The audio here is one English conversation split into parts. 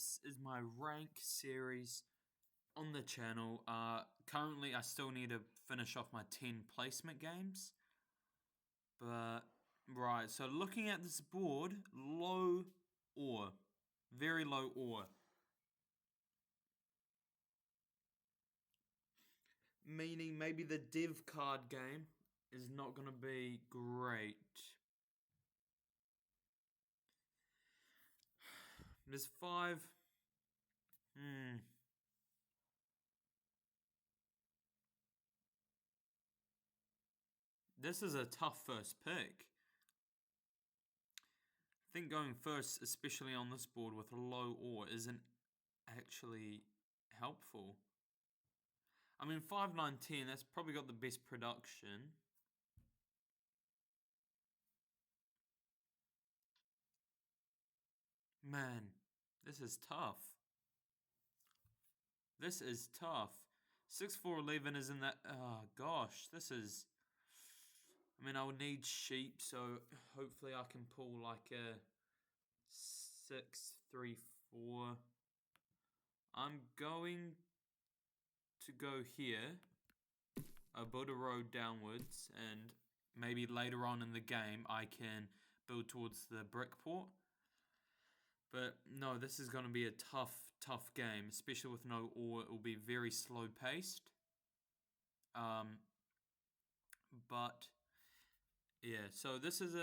this is my rank series on the channel. Currently, I still need to finish off my 10 placement games. But, right, so looking at this board, low ore. Very low ore. Meaning maybe the div card game is not going to be great. There's 5. This is a tough first pick. I think going first, especially on this board with a low ore, isn't actually helpful. I mean, 5, 9, 10, that's probably got the best production. Man, this is tough. This is tough. 6, 4, 11 isn't that... Oh, gosh, this is... I mean, I would need sheep, so hopefully I can pull like a 6, 3, 4. I'm going to go here. I'll build a road downwards, and maybe later on in the game I can build towards the brick port. But no, this is going to be a tough game, especially with no ore. It will be very slow paced. But yeah, so this is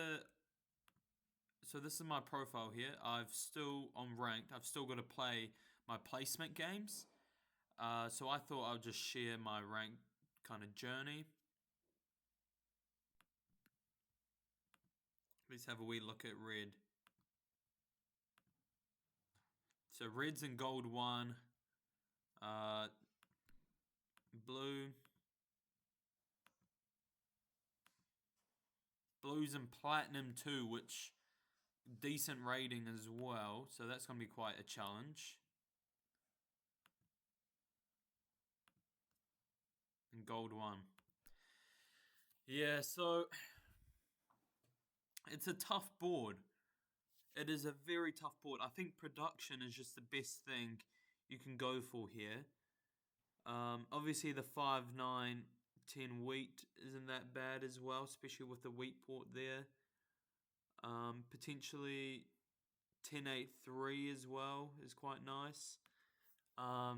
my profile here. I've still on ranked. I've still got to play my placement games. So I thought I'll just share my rank kind of journey. Let's have a wee look at red. So red's and gold 1. Blue. Blues and platinum 2, which decent rating as well. So that's going to be quite a challenge. And gold 1. Yeah, so it's a tough board. It is a very tough board. I think production is just the best thing you can go for here. Obviously, the 5, 9, 10 wheat isn't that bad as well, especially with the wheat port there. Potentially 10, 8, 3 as well is quite nice. I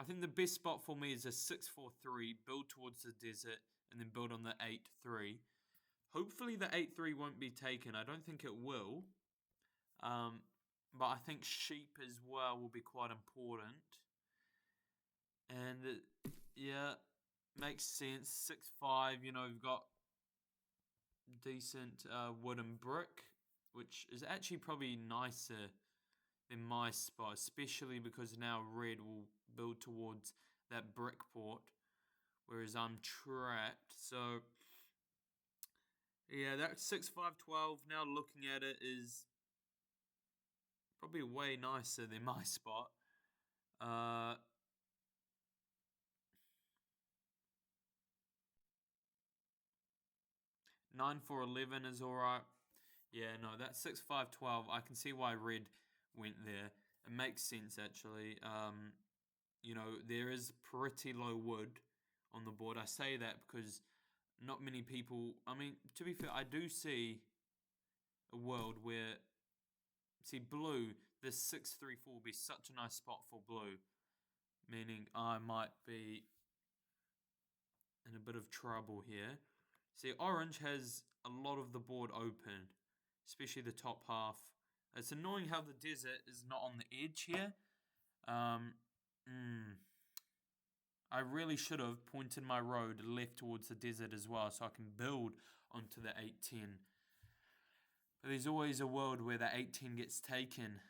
think the best spot for me is a 6, 4, 3, build towards the desert, and then build on the 8, 3. Hopefully the 8, 3 won't be taken. I don't think it will. But I think sheep as well will be quite important. And yeah, makes sense. 6, 5, we've got decent wood and brick, which is actually probably nicer than my spot, especially because now red will build towards that brick port, whereas I'm trapped. So yeah, that 6, 5, 12, now looking at it, is probably way nicer than my spot. 9, 4, 11 is alright. Yeah, no, that 6, 5, 12, I can see why red went there. It makes sense, actually. There is pretty low wood on the board. I say that because not many people... I mean, to be fair, I do see a world where... See, blue, this 6, 3, 4 will be such a nice spot for blue. Meaning I might be in a bit of trouble here. See, orange has a lot of the board open, especially the top half. It's annoying how the desert is not on the edge here. I really should have pointed my road left towards the desert as well, so I can build onto the 810. But there's always a world where the 810 gets taken.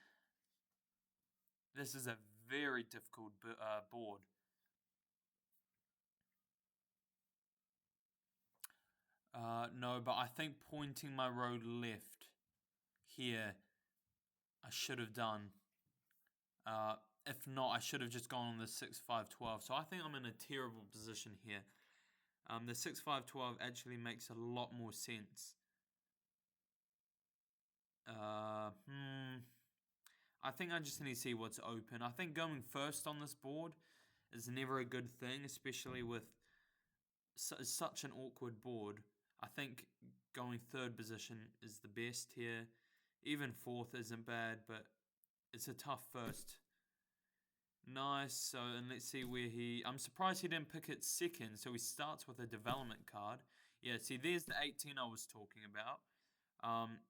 This is a very difficult board. No, but I think pointing my road left here, I should have done. If not, I should have just gone on the 6, 5, 12. So I think I'm in a terrible position here. The 6, 5, 12 actually makes a lot more sense. I think I just need to see what's open. I think going first on this board is never a good thing, especially with such an awkward board. I think going third position is the best here. Even fourth isn't bad, but it's a tough first. Nice. So, and let's see where he... I'm surprised he didn't pick it second. So he starts with a development card. Yeah, see, there's the 18 I was talking about.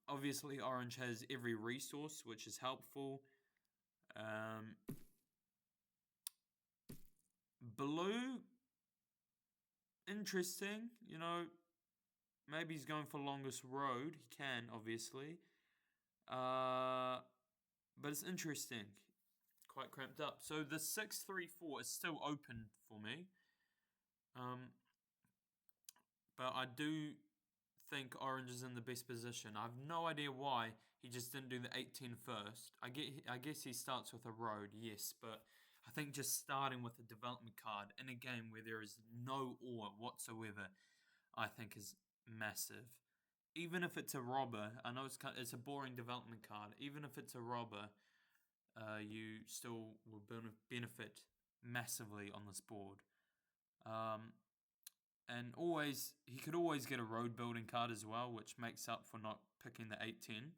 Obviously, orange has every resource, which is helpful. Blue, interesting. You know, maybe he's going for longest road. He can, obviously. But it's interesting. Quite cramped up. So the 6-3-4 is still open for me. But I do think orange is in the best position. I have no idea why he just didn't do the 18 first. I guess he starts with a road, yes, but I think just starting with a development card in a game where there is no ore whatsoever, I think is massive. Even if it's a robber, I know it's a boring development card. Even if it's a robber, you still will benefit massively on this board. And he could always get a road building card as well, which makes up for not picking the 8-10.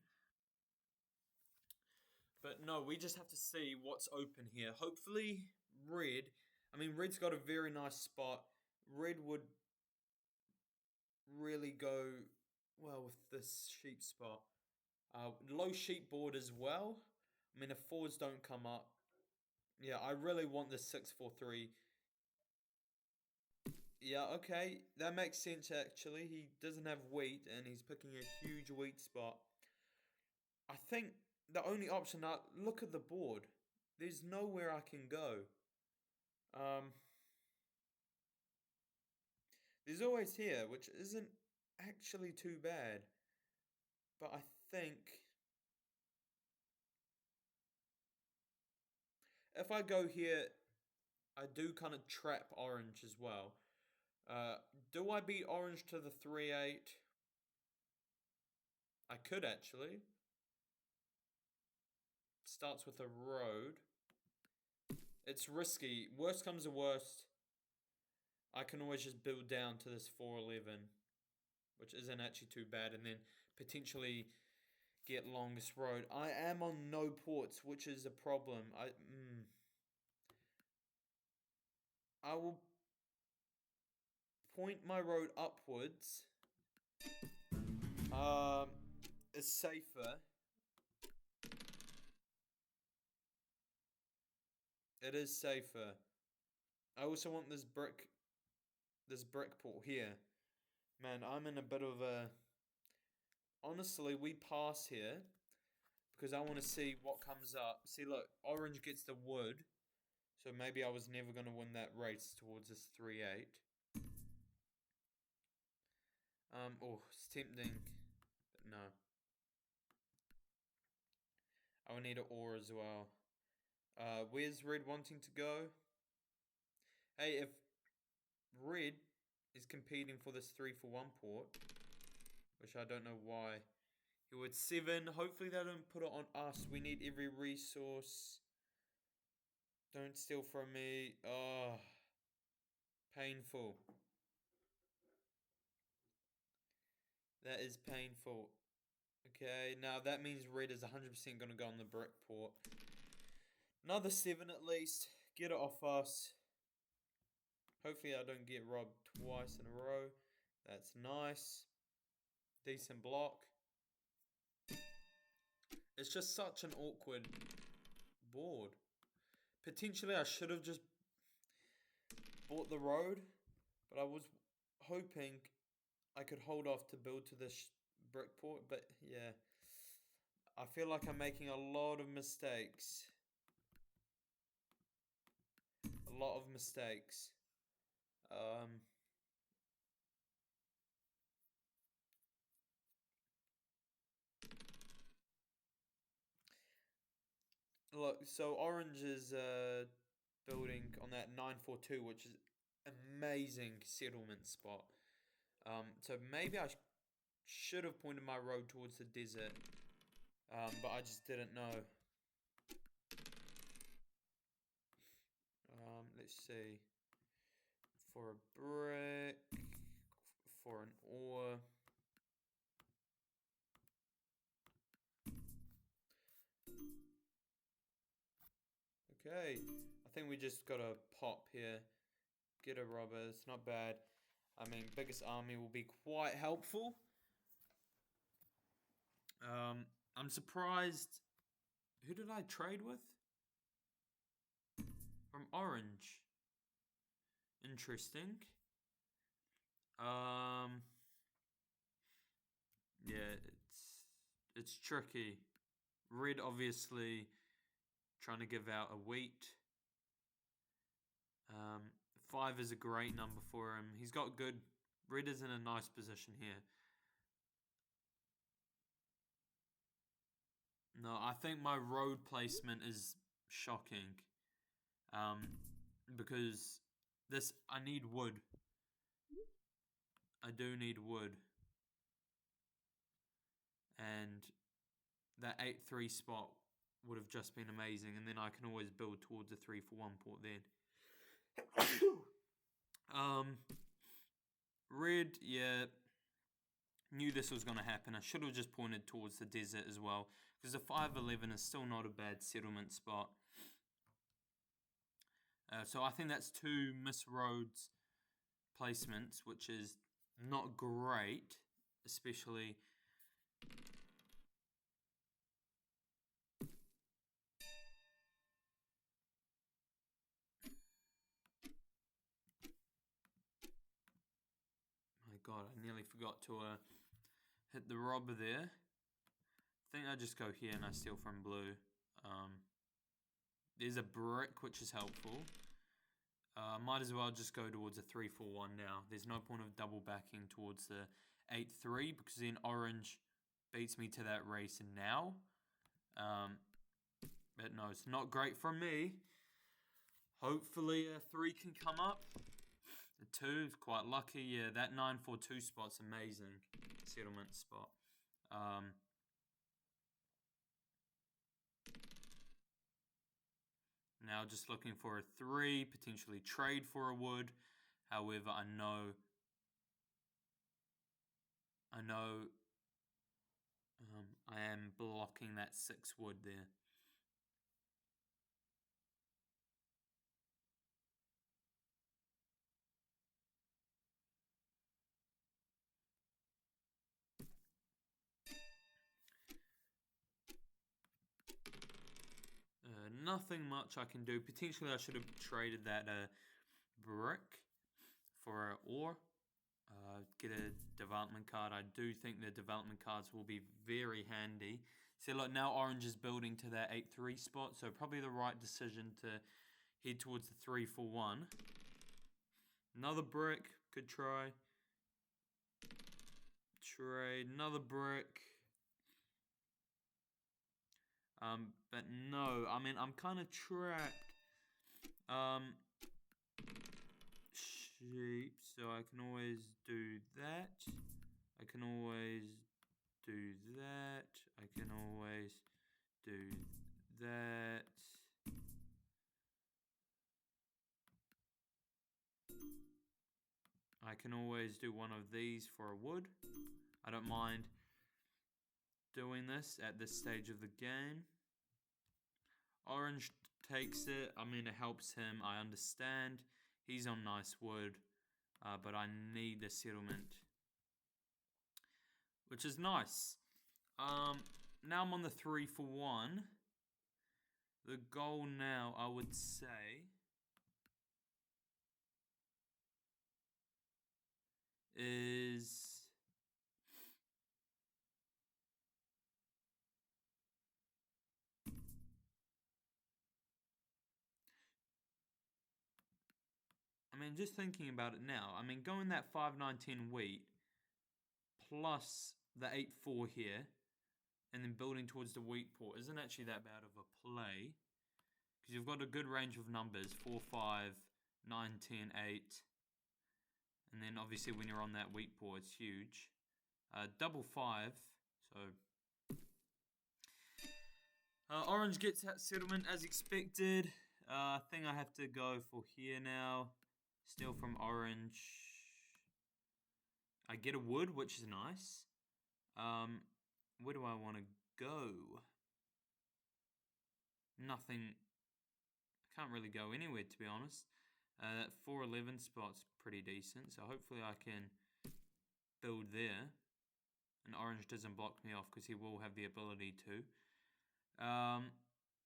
But no, we just have to see what's open here. Hopefully, red. I mean, red's got a very nice spot. Red would really go well with this sheep spot. Low sheep board as well. I mean, if fours don't come up. Yeah, I really want the 6-4-3. Yeah, okay. That makes sense, actually. He doesn't have wheat, and he's picking a huge wheat spot. I think the only option... Now, look at the board. There's nowhere I can go. There's always here, which isn't actually too bad. But I think... if I go here, I do kind of trap orange as well. Do I beat orange to the 3-8? I could actually. Starts with a road. It's risky. Worst comes to worst, I can always just build down to this 4-11, which isn't actually too bad, and then potentially get longest road. I am on no ports, which is a problem. I will point my road upwards. It's safer. It is safer. I also want this brick port here. Man, I'm in a bit of a... Honestly, we pass here because I want to see what comes up. See, look, orange gets the wood. So maybe I was never going to win that race towards this 3-8. Oh, it's tempting. But no. I will need an ore as well. Where's red wanting to go? Hey, if red is competing for this 3-for-1 port, which I don't know why. He would 7. Hopefully they don't put it on us. We need every resource. Don't steal from me. Oh, painful. That is painful. Okay, now that means red is 100% going to go on the brick port. Another 7 at least. Get it off us. Hopefully I don't get robbed twice in a row. That's nice. Decent block. It's just such an awkward board. Potentially I should have just bought the road. But I was hoping I could hold off to build to this brick port. But yeah. I feel like I'm making a lot of mistakes. A lot of mistakes. Look, so orange is building on that 942, which is amazing settlement spot. So maybe I should have pointed my road towards the desert, but I just didn't know. see. For a brick, for an ore. Okay, I think we just got a pop here. Get a robber, it's not bad. I mean, biggest army will be quite helpful. I'm surprised. Who did I trade with? From Orange. Interesting. Yeah, it's tricky. Red obviously trying to give out a wheat. 5 is a great number for him. He's got good. Red is in a nice position here. No, I think my road placement is shocking. Because this, I need wood. I do need wood. And that 8-3 spot would have just been amazing. And then I can always build towards a 3-for-1 port then. Red, yeah. Knew this was going to happen. I should have just pointed towards the desert as well. Because the 5-11 is still not a bad settlement spot. So I think that's 2 Miss Roads placements, which is not great, especially. My God, I nearly forgot to hit the robber there. I think I just go here and I steal from blue. There's a brick, which is helpful. Might as well just go towards a 3-4-1 now. There's no point of double backing towards the 8-3 because then orange beats me to that race now. But no, it's not great for me. Hopefully a 3 can come up. The 2 is quite lucky. Yeah, that 9-4-2 spot's amazing. Settlement spot. Now just looking for a 3, potentially trade for a wood. However, I know I am blocking that 6 wood there. Nothing much I can do. Potentially I should have traded that brick for an ore. Get a development card. I do think the development cards will be very handy. See, look, now orange is building to that 8-3 spot, so probably the right decision to head towards the 3-4-1. Another brick, could try. Trade, another brick. But no, I mean, I'm kind of trapped. Sheep, so I can always do that. I can always do that. I can always do that. I can always do one of these for a wood. I don't mind doing this at this stage of the game. Orange takes it. I mean, it helps him. I understand. He's on nice wood. But I need the settlement. Which is nice. Now I'm on the 3-for-1. The goal now, I would say, is... I mean, just thinking about it now, I mean, going that 5-9-10 wheat plus the 8-4 here and then building towards the wheat port isn't actually that bad of a play because you've got a good range of numbers, 4, 5, 9, 10, 8. And then obviously when you're on that wheat port, it's huge. Double 5, so... Orange gets that settlement as expected. I think I have to go for here now. Steal from orange. I get a wood, which is nice. Where do I want to go? Nothing. I can't really go anywhere, to be honest. That 411 spot's pretty decent, so hopefully I can build there. And orange doesn't block me off because he will have the ability to.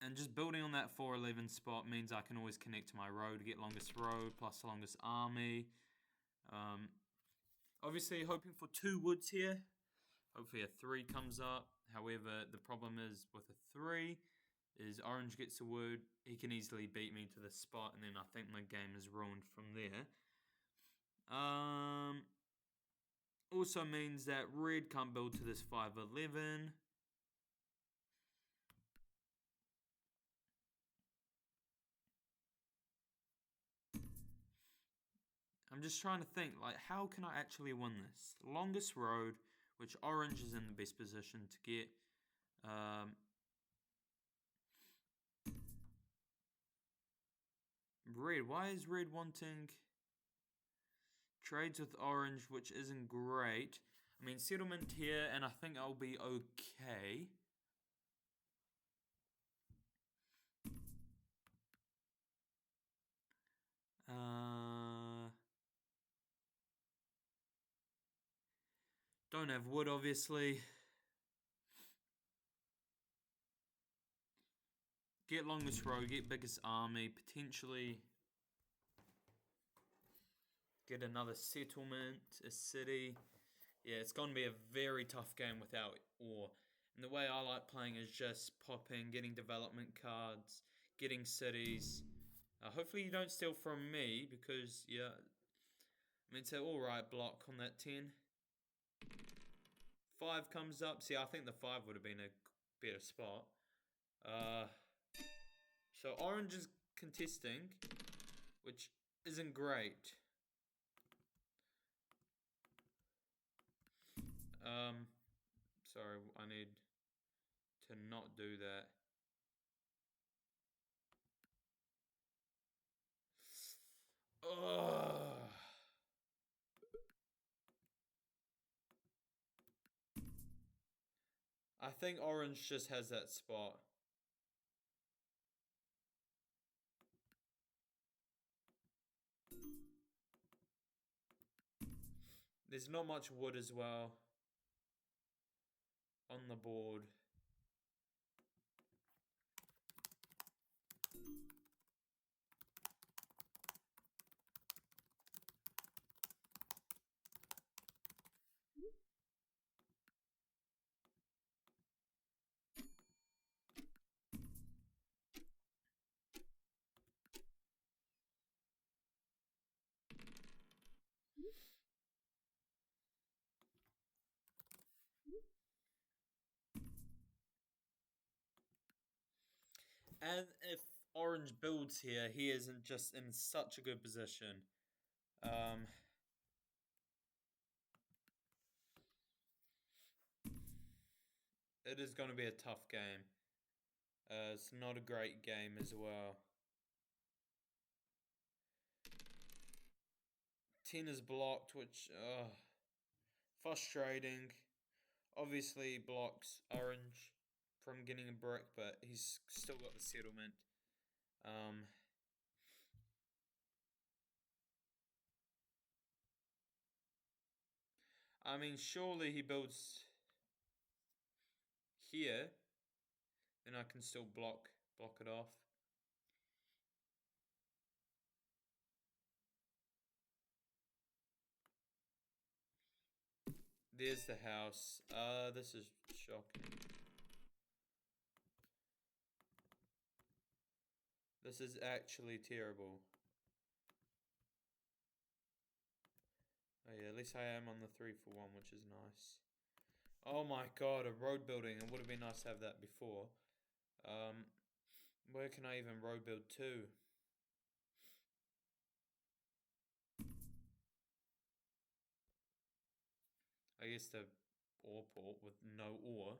And just building on that 411 spot means I can always connect to my road, get longest road plus longest army. Obviously hoping for 2 woods here. Hopefully a 3 comes up. However, the problem is with a 3 is orange gets a wood. He can easily beat me to the spot, and then I think my game is ruined from there. Also means that red can't build to this 511. I'm just trying to think, like, how can I actually win this? Longest road, which orange is in the best position to get. Red, why is red wanting trades with orange, which isn't great? I mean, settlement here, and I think I'll be okay. Don't have wood, obviously. Get longest road, get biggest army, potentially get another settlement, a city. Yeah, it's going to be a very tough game without ore. And the way I like playing is just popping, getting development cards, getting cities. Hopefully you don't steal from me because, yeah, I mean, it's an alright block on that 10. 5 comes up. See, I think the 5 would have been a better spot. So orange is contesting, which isn't great. Sorry, I need to not do that. Ugh. I think orange just has that spot. There's not much wood as well on the board. And if orange builds here, he isn't just in such a good position. It is going to be a tough game. It's not a great game as well. 10 is blocked, which frustrating. Obviously blocks orange from getting a brick, but he's still got the settlement. I mean, surely he builds here, then I can still block it off. There's the house. This is shocking. This is actually terrible. Oh yeah, at least I am on the 3-for-1, which is nice. Oh my god, a road building. It would have been nice to have that before. Where can I even road build to? I guess the ore port with no ore.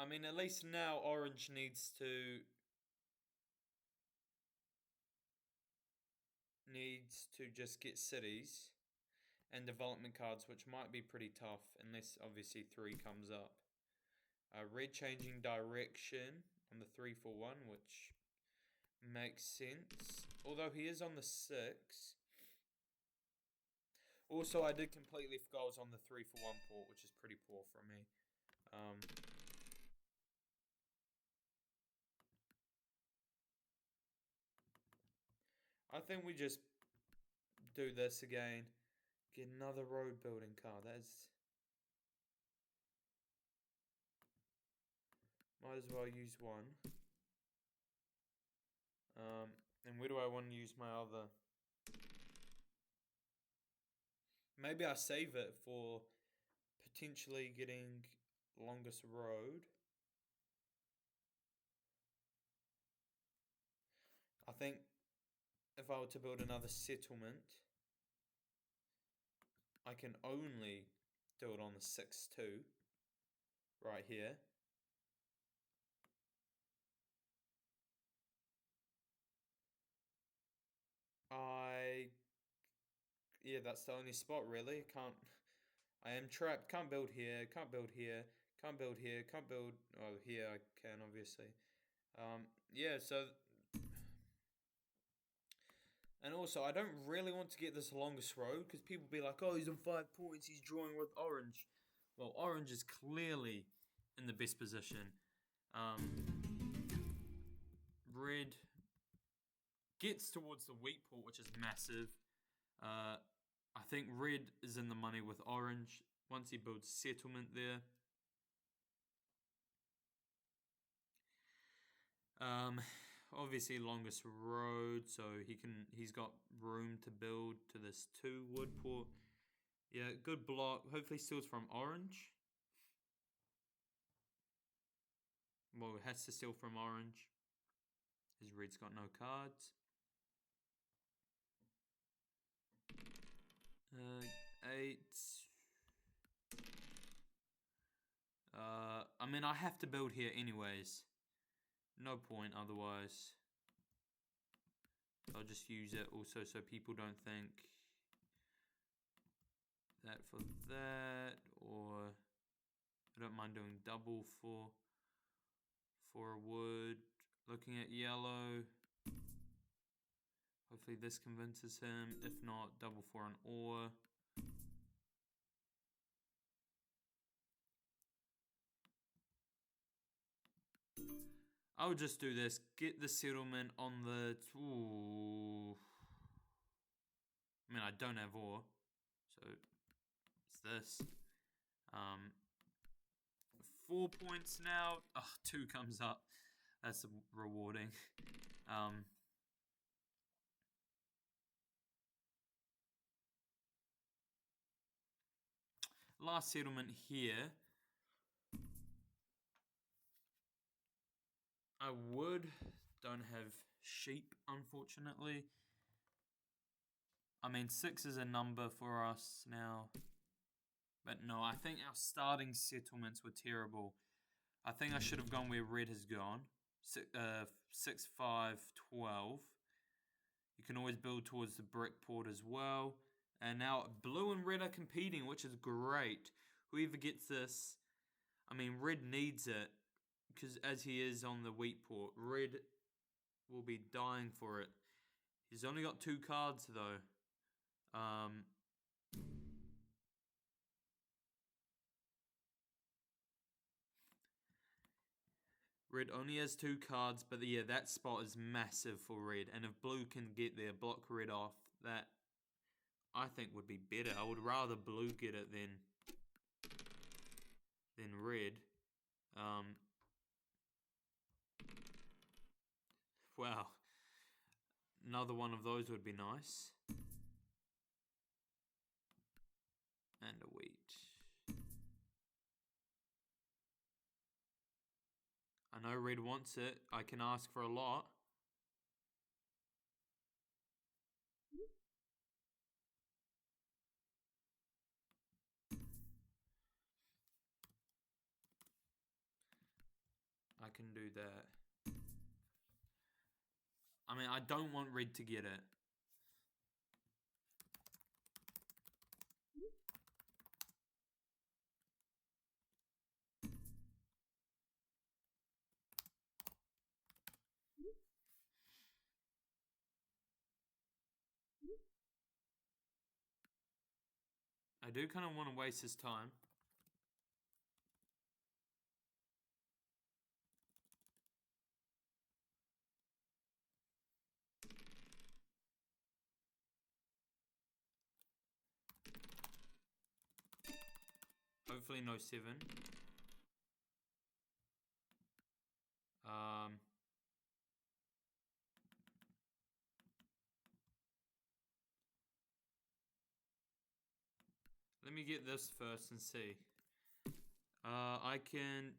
I mean, at least now orange needs to just get cities and development cards, which might be pretty tough unless obviously 3 comes up. Red changing direction on the 3-4-1, which makes sense. Although he is on the 6. Also, I did completely forget I was on the 3-for-1 port, which is pretty poor from me. I think we just do this again. Get another road building card. Might as well use one. And where do I want to use my other? Maybe I save it for potentially getting longest road. I think if I were to build another settlement, I can only do it on the 6-2 right here. Yeah, that's the only spot really. I am trapped. Can't build here. Can't build here. Can't build here. Can't build. Oh, here I can obviously. Yeah. So, and also I don't really want to get this longest road because people be like, "Oh, he's on 5 points. He's drawing with orange." Well, orange is clearly in the best position. Red gets towards the weak port, which is massive. I think red is in the money with orange once he builds settlement there. Obviously longest road, so he's got room to build to this 2 wood port. Yeah, good block. Hopefully steals from orange. Well, it has to steal from orange. His red's got no cards. 8. I mean, I have to build here anyways. No point otherwise. I'll just use it also so people don't think that for that, or I don't mind doing double for a wood. Looking at yellow. Hopefully this convinces him. If not, double for an ore. I would just do this. Get the settlement on the... Ooh. I mean, I don't have ore. So, it's this. 4 points now. Oh, 2 comes up. That's rewarding. Last settlement here. I don't have sheep, unfortunately. I mean, 6 is a number for us now. But no, I think our starting settlements were terrible. I think I should have gone where red has gone. 6, 5, 12. You can always build towards the brick port as well. And now blue and red are competing, which is great. Whoever gets this, I mean, red needs it. Because as he is on the wheat port, red will be dying for it. He's only got 2 cards though. Red only has 2 cards, but yeah, that spot is massive for red. And if blue can get there, block red off, that I think would be better. I would rather blue get it than red. Wow. Another one of those would be nice. And a wheat. I know red wants it. I can ask for a lot. can do that. I mean, I don't want red to get it. I do kind of want to waste his time. Hopefully no 7. Let me get this first and see. I can...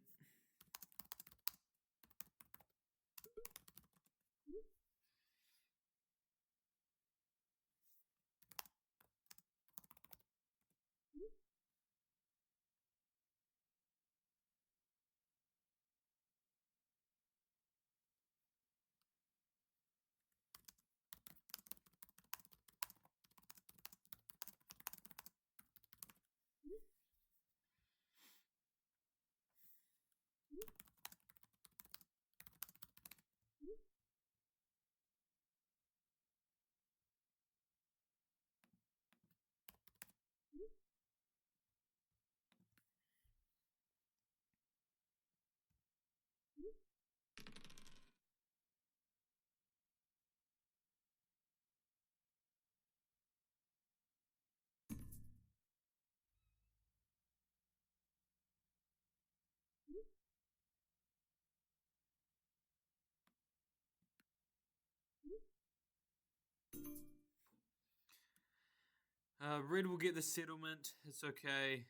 Red will get the settlement. It's okay.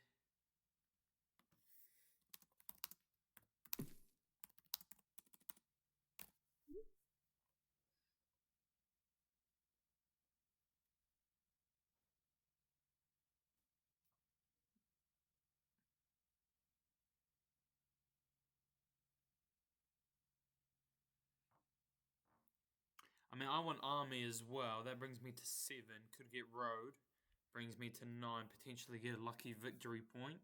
I mean, I want army as well. That brings me to 7. Could get road. Brings me to 9. Potentially get a lucky victory point.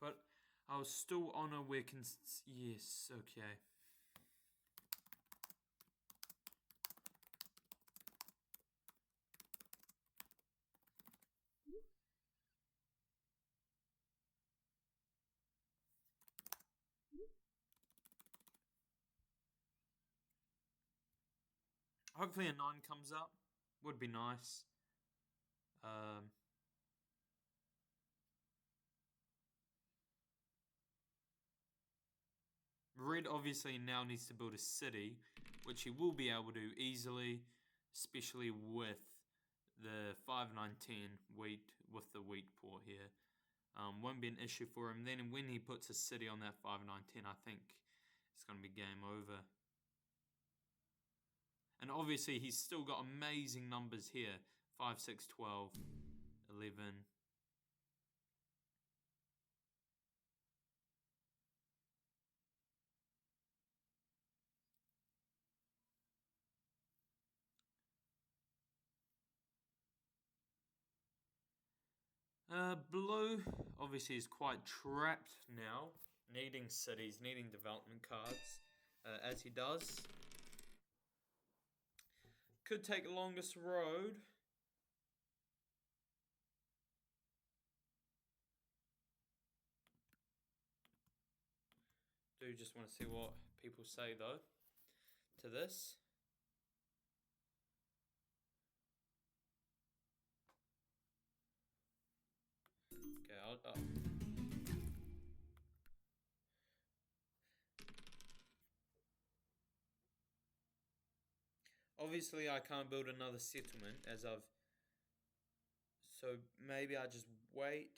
But I was still on a where can... Yes, okay. Hopefully a 9 comes up. Would be nice. Red obviously now needs to build a city, which he will be able to easily, especially with the 5-9-10 wheat, with the wheat port here. Won't be an issue for him. Then when he puts a city on that 5-9-10, I think it's going to be game over. And obviously he's still got amazing numbers here. 5, 6, 12, 11... Blue obviously is quite trapped now, needing cities, needing development cards, as he does. Could take the longest road. Do just want to see what people say though to this. Okay, Obviously, I can't build another settlement as I've... So maybe I just wait.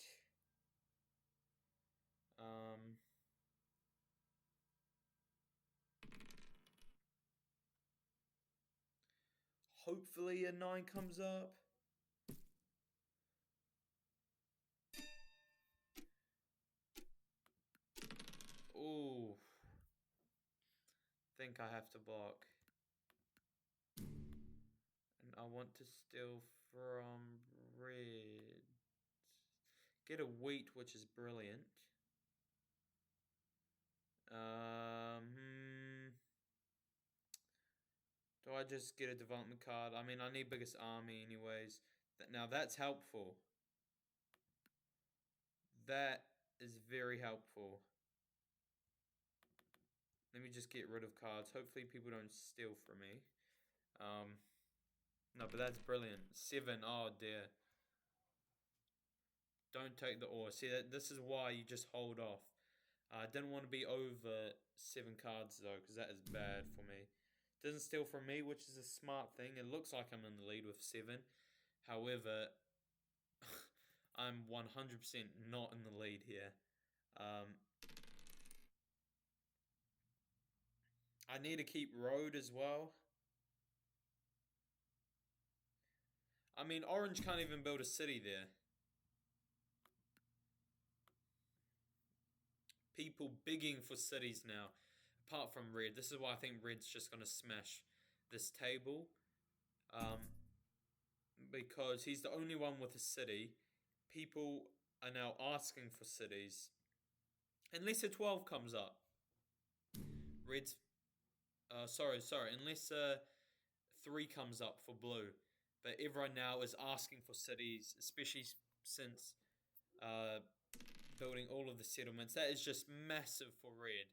Hopefully a 9 comes up. Ooh. Think I have to block. And I want to steal from red. Get a wheat, which is brilliant. Do I just get a development card? I mean, I need biggest army anyways. Now that's helpful. That is very helpful. Let me just get rid of cards. Hopefully people don't steal from me. No, but that's brilliant. 7, oh dear. Don't take the ore. See, this is why you just hold off. I didn't want to be over 7 cards though, because that is bad for me. Doesn't steal from me, which is a smart thing. It looks like I'm in the lead with 7. However, I'm 100% not in the lead here. I need to keep road as well. I mean, orange can't even build a city there. People begging for cities now. Apart from red. This is why I think red's just going to smash this table. Because he's the only one with a city. People are now asking for cities. Unless a 12 comes up. Red's... sorry. Unless 3 comes up for blue. But everyone now is asking for cities. Especially since... building all of the settlements. That is just massive for red.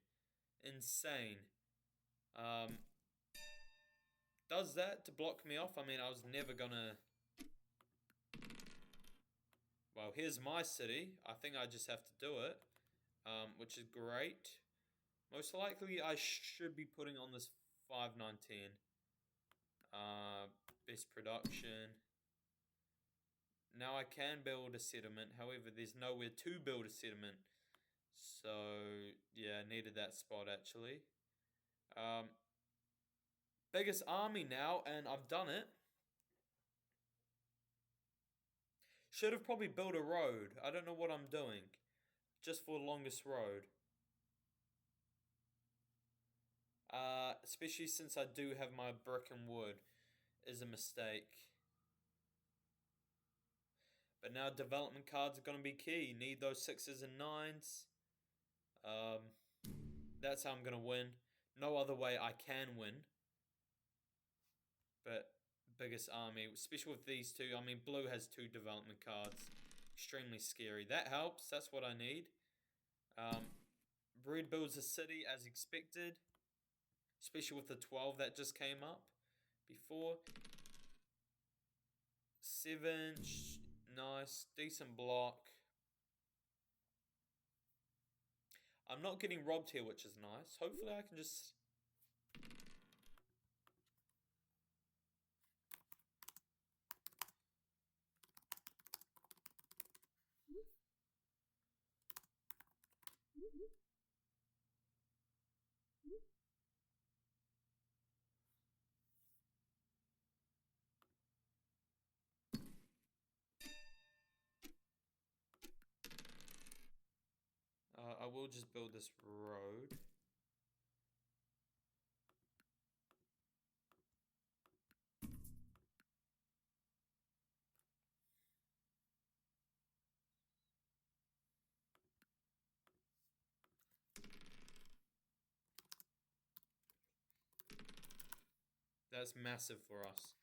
Insane. Does that to block me off? I mean, I was never gonna... Well, here's my city. I think I just have to do it. Which is great. Most likely, I should be putting on this 5910. Best production. Now I can build a settlement. However, there's nowhere to build a settlement. So, yeah, I needed that spot actually. Biggest army now, and I've done it. Should have probably built a road. I don't know what I'm doing. Just for the longest road. Especially since I do have my brick and wood. Is a mistake. But now development cards are going to be key. Need those 6s and 9s. That's how I'm going to win. No other way I can win. But biggest army, especially with these two. I mean, blue has 2 development cards. Extremely scary. That helps. That's what I need. Red builds a city as expected. Especially with the 12 that just came up before. 7, nice, decent block. I'm not getting robbed here, which is nice. Hopefully I can just... I will just build this road. That's massive for us.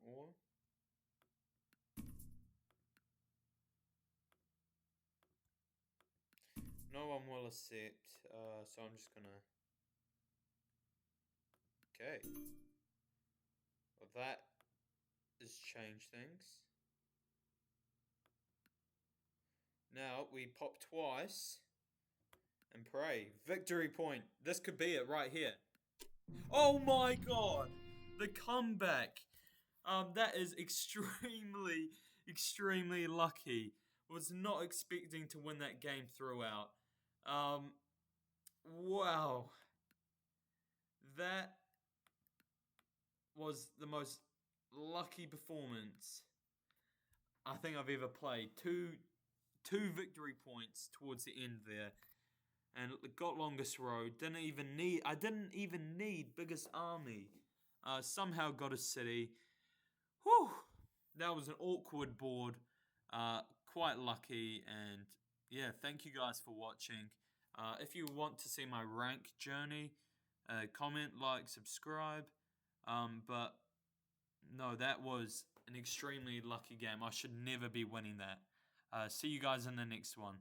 ore. No one will accept, so I'm just gonna... Okay. Well, that has changed things. Now, we pop twice and pray. Victory point. This could be it right here. Oh my god! The comeback! That is extremely, extremely lucky. Was not expecting to win that game throughout. Wow. That was the most lucky performance I think I've ever played. Two victory points towards the end there. And got longest road. I didn't even need biggest army. Somehow got a city. Whew. That was an awkward board. Quite lucky. And yeah, thank you guys for watching. If you want to see my rank journey, comment, like, subscribe. But no, that was an extremely lucky game. I should never be winning that. See you guys in the next one.